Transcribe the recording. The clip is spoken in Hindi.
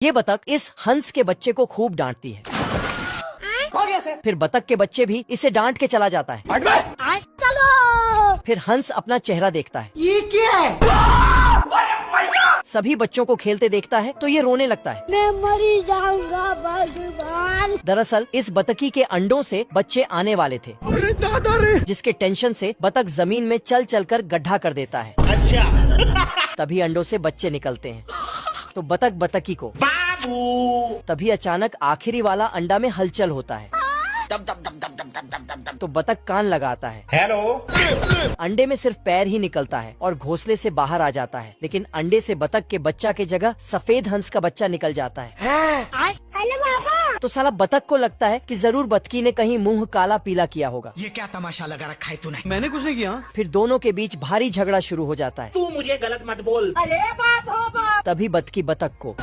ये बतख इस हंस के बच्चे को खूब डांटती है। फिर बतख के बच्चे भी इसे डांट के चला जाता है। चलो। फिर हंस अपना चेहरा देखता है। ये क्या है? सभी बच्चों को खेलते देखता है तो ये रोने लगता है। मैं मरी जाऊंगा भगवान। दरअसल इस बतखी के अंडों से बच्चे आने वाले थे। अरे दादा रे। जिसके टेंशन से बतख जमीन में चल चल कर गड्ढा कर देता है। अच्छा। तभी अंडों से बच्चे निकलते हैं तो बतख बतखी को बाबू। तभी अचानक आखिरी वाला अंडा में हलचल होता है तो बतख कान लगाता है। हेलो। अंडे में सिर्फ पैर ही निकलता है और घोंसले से बाहर आ जाता है, लेकिन अंडे से बतख के बच्चा के जगह सफेद हंस का बच्चा निकल जाता है। हेलो पापा। तो साला बतख को लगता है कि जरूर बतखी ने कहीं मुंह काला पीला किया होगा। ये क्या तमाशा लगा रखा है तूने? मैंने कुछ नहीं किया। फिर दोनों के बीच भारी झगड़ा शुरू हो जाता है। तू मुझे गलत मत बोल। अरे बाप हो बाप। तभी बतखी बतख को